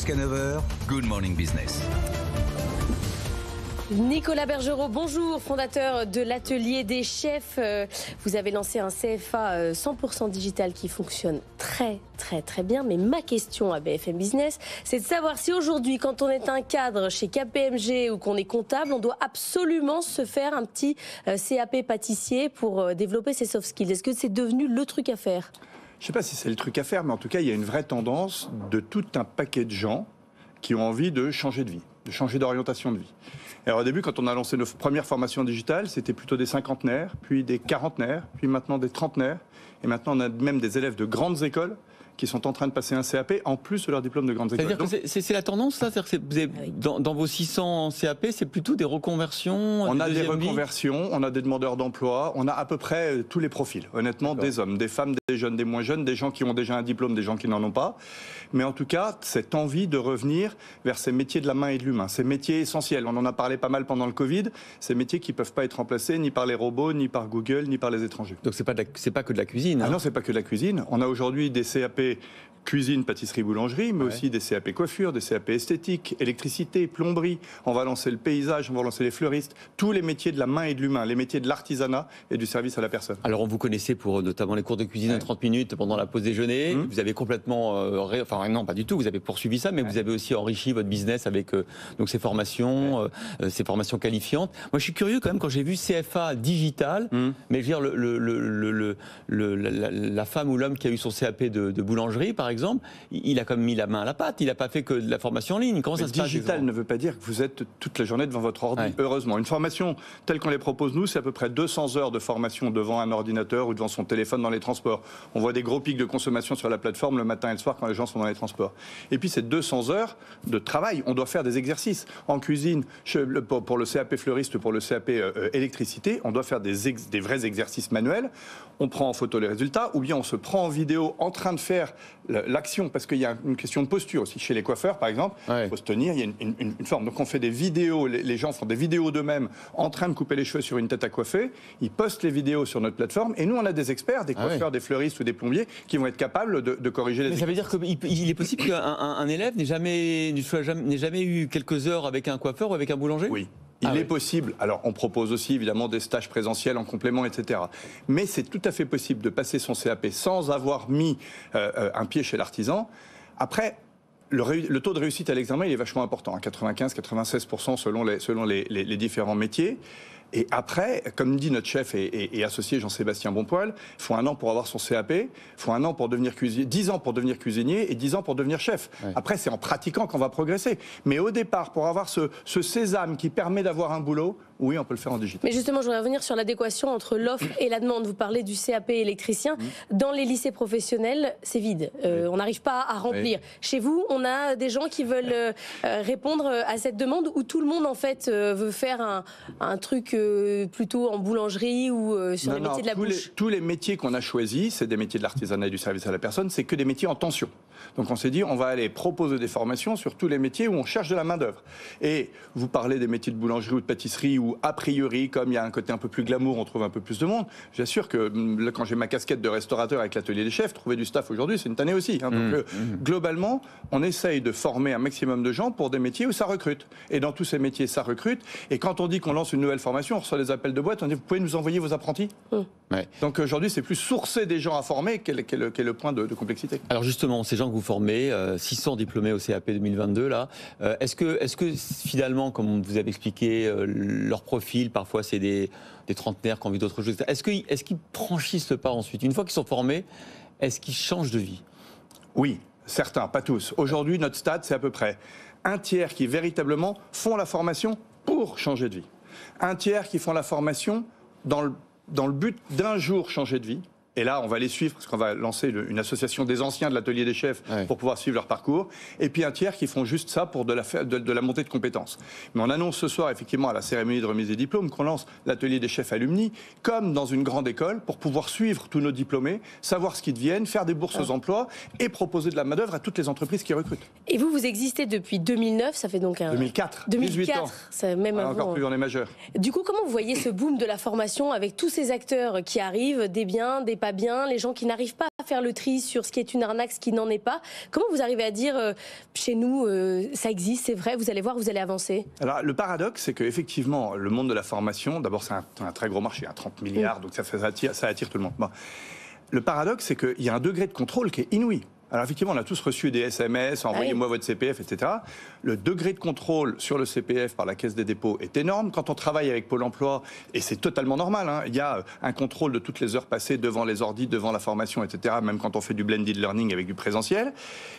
Jusqu'à 9h, Good Morning Business. Nicolas Bergerot, bonjour, fondateur de l'Atelier des Chefs. Vous avez lancé un CFA 100% digital qui fonctionne très bien. Mais ma question à BFM Business, c'est de savoir si aujourd'hui, quand on est un cadre chez KPMG ou qu'on est comptable, on doit absolument se faire un petit CAP pâtissier pour développer ses soft skills. Est-ce que c'est devenu le truc à faire ? Je ne sais pas si c'est le truc à faire, mais en tout cas, il y a une vraie tendance de tout un paquet de gens qui ont envie de changer de vie, de changer d'orientation de vie. Alors au début, quand on a lancé nos premières formations digitales, c'était plutôt des cinquantenaires, puis des quarantenaires, puis maintenant des trentenaires. Et maintenant, on a même des élèves de grandes écoles qui sont en train de passer un CAP en plus de leur diplôme de grandes écoles. C'est-à-dire que c'est la tendance, ça ? C'est-à-dire que vous avez, dans vos 600 CAP, c'est plutôt des reconversions ? On a des reconversions, on a des demandeurs d'emploi, on a à peu près tous les profils. Honnêtement, des hommes, des femmes, des jeunes, des moins jeunes, des gens qui ont déjà un diplôme, des gens qui n'en ont pas. Mais en tout cas, cette envie de revenir vers ces métiers de la main et de l'humain, ces métiers essentiels. On en a parlé pas mal pendant le Covid, ces métiers qui ne peuvent pas être remplacés ni par les robots, ni par Google, ni par les étrangers. Donc c'est pas que de la cuisine. Ah non, c'est pas que de la cuisine. On a aujourd'hui des CAP cuisine, pâtisserie, boulangerie, mais aussi des CAP coiffure, des CAP esthétique, électricité, plomberie. On va lancer le paysage, on va lancer les fleuristes. Tous les métiers de la main et de l'humain, les métiers de l'artisanat et du service à la personne. Alors on vous connaissait pour notamment les cours de cuisine en 30 minutes pendant la pause déjeuner. Vous avez complètement... Enfin non, pas du tout, vous avez poursuivi ça, mais vous avez aussi enrichi votre business avec donc ces formations qualifiantes. Moi je suis curieux quand même quand j'ai vu CFA digital, mais je veux dire la femme ou l'homme qui a eu son CAP de boulangerie par exemple, il a comme mis la main à la pâte, il n'a pas fait que de la formation en ligne. Comment ça se passe ? Digital ne veut pas dire que vous êtes toute la journée devant votre ordi, heureusement. Une formation telle qu'on les propose nous, c'est à peu près 200 heures de formation devant un ordinateur ou devant son téléphone dans les transports. On voit des gros pics de consommation sur la plateforme le matin et le soir quand les gens sont dans les transports. Et puis c'est 200 heures de travail, on doit faire des exercices. En cuisine, pour le CAP fleuriste, pour le CAP électricité, on doit faire des vrais exercices manuels. On prend en photo les résultats, ou bien on se prend en vidéo en train de faire l'action, parce qu'il y a une question de posture aussi. Chez les coiffeurs, par exemple, il faut se tenir, il y a une forme. Donc on fait des vidéos, les gens font des vidéos d'eux-mêmes en train de couper les cheveux sur une tête à coiffer, ils postent les vidéos sur notre plateforme, et nous on a des experts, des coiffeurs, des fleuristes ou des plombiers, qui vont être capables de corriger les... Mais ça veut dire qu'il est possible qu'un élève n'ait jamais eu quelques heures avec un coiffeur ou avec un boulanger ? Oui. Il est possible, alors on propose aussi évidemment des stages présentiels en complément, etc. Mais c'est tout à fait possible de passer son CAP sans avoir mis un pied chez l'artisan. Après, le taux de réussite à l'examen, il est vachement important, 95-96% selon les différents métiers. Et après, comme dit notre chef et associé Jean-Sébastien Bonpoil, il faut 1 an pour avoir son CAP, il faut 1 an pour devenir cuisinier, 10 ans pour devenir cuisinier et 10 ans pour devenir chef. Après, c'est en pratiquant qu'on va progresser. Mais au départ, pour avoir ce sésame qui permet d'avoir un boulot, oui, on peut le faire en digital. Mais justement, je voudrais revenir sur l'adéquation entre l'offre et la demande. Vous parlez du CAP électricien. Dans les lycées professionnels, c'est vide. On n'arrive pas à remplir. Chez vous, on a des gens qui veulent répondre à cette demande, ou tout le monde, en fait, veut faire un truc plutôt en boulangerie ou sur les métiers de la bouche. Tous les métiers qu'on a choisis, c'est des métiers de l'artisanat et du service à la personne, c'est que des métiers en tension. Donc on s'est dit, on va aller proposer des formations sur tous les métiers où on cherche de la main-d'œuvre. Et vous parlez des métiers de boulangerie ou de pâtisserie où, a priori, comme il y a un côté un peu plus glamour, on trouve un peu plus de monde. J'assure que quand j'ai ma casquette de restaurateur avec l'Atelier des Chefs, trouver du staff aujourd'hui, c'est une tannée aussi. Donc globalement, on essaye de former un maximum de gens pour des métiers où ça recrute. Et dans tous ces métiers, ça recrute. Et quand on dit qu'on lance une nouvelle formation, on reçoit des appels de boîte, on dit, vous pouvez nous envoyer vos apprentis ? Donc aujourd'hui, c'est plus sourcer des gens à former qu'est le point de complexité. Alors justement, ces gens que vous formez, 600 diplômés au CAP 2022, là, est-ce que finalement, comme vous avez expliqué, leur profil, parfois c'est des trentenaires qui ont envie d'autre chose, est-ce qu'ils franchissent le pas ensuite ? Une fois qu'ils sont formés, est-ce qu'ils changent de vie ? Oui, certains, pas tous. Aujourd'hui, notre stade, c'est à peu près un tiers qui véritablement font la formation pour changer de vie. Un tiers qui font la formation dans le but d'un jour changer de vie. Et là, on va les suivre parce qu'on va lancer une association des anciens de l'Atelier des Chefs pour pouvoir suivre leur parcours. Et puis un tiers qui font juste ça pour de la montée de compétences. Mais on annonce ce soir, effectivement, à la cérémonie de remise des diplômes, qu'on lance l'Atelier des Chefs Alumni, comme dans une grande école, pour pouvoir suivre tous nos diplômés, savoir ce qu'ils deviennent, faire des bourses aux emplois et proposer de la main-d'œuvre à toutes les entreprises qui recrutent. Et vous existez depuis 2009, ça fait donc 2004, 18 ans. Ça, même avant. Encore plus, on est majeur. Du coup, comment vous voyez ce boom de la formation avec tous ces acteurs qui arrivent, des biens, des pas bien, les gens qui n'arrivent pas à faire le tri sur ce qui est une arnaque, ce qui n'en est pas. Comment vous arrivez à dire, chez nous, ça existe, c'est vrai, vous allez voir, vous allez avancer? Alors, le paradoxe, c'est qu'effectivement, le monde de la formation, d'abord, c'est un très gros marché, 30 milliards, donc ça attire tout le monde. Bon. Le paradoxe, c'est qu'il y a un degré de contrôle qui est inouï. Alors effectivement, on a tous reçu des SMS, envoyez-moi votre CPF, etc. Le degré de contrôle sur le CPF par la Caisse des dépôts est énorme. Quand on travaille avec Pôle emploi, et c'est totalement normal, il y a un contrôle de toutes les heures passées devant les ordis, devant la formation, etc., même quand on fait du blended learning avec du présentiel.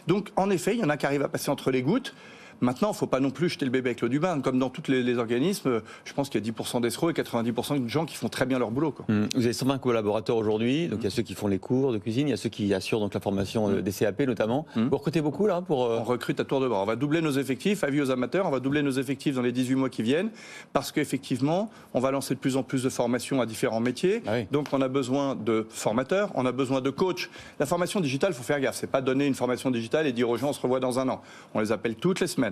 Donc en effet, il y en a qui arrivent à passer entre les gouttes. Maintenant, il ne faut pas non plus jeter le bébé avec l'eau du bain. Comme dans tous les organismes, je pense qu'il y a 10% d'escrocs et 90% de gens qui font très bien leur boulot. Vous avez 120 collaborateurs aujourd'hui, donc il y a ceux qui font les cours de cuisine, il y a ceux qui assurent donc la formation des CAP notamment. Vous recrutez beaucoup là pour... On recrute à tour de bras. On va doubler nos effectifs, avis aux amateurs, on va doubler nos effectifs dans les 18 mois qui viennent, parce qu'effectivement, on va lancer de plus en plus de formations à différents métiers. Ah oui. Donc on a besoin de formateurs, on a besoin de coachs. La formation digitale, il faut faire gaffe. C'est pas donner une formation digitale et dire aux gens on se revoit dans un an. On les appelle toutes les semaines,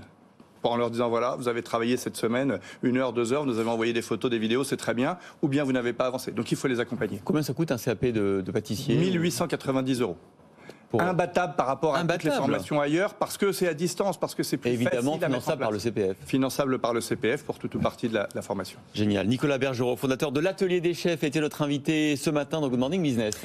en leur disant voilà, vous avez travaillé cette semaine 1 heure, 2 heures, vous nous avez envoyé des photos, des vidéos, c'est très bien, ou bien vous n'avez pas avancé. Donc il faut les accompagner. Combien ça coûte un CAP de pâtissier? 1 890 €. Imbattable par rapport à toutes les formations ailleurs, parce que c'est à distance, parce que c'est plus évidemment facile à finançable par le CPF. Finançable par le CPF pour toute ou partie de la formation. Génial. Nicolas Bergerot, fondateur de l'Atelier des chefs, était notre invité ce matin dans Good Morning Business.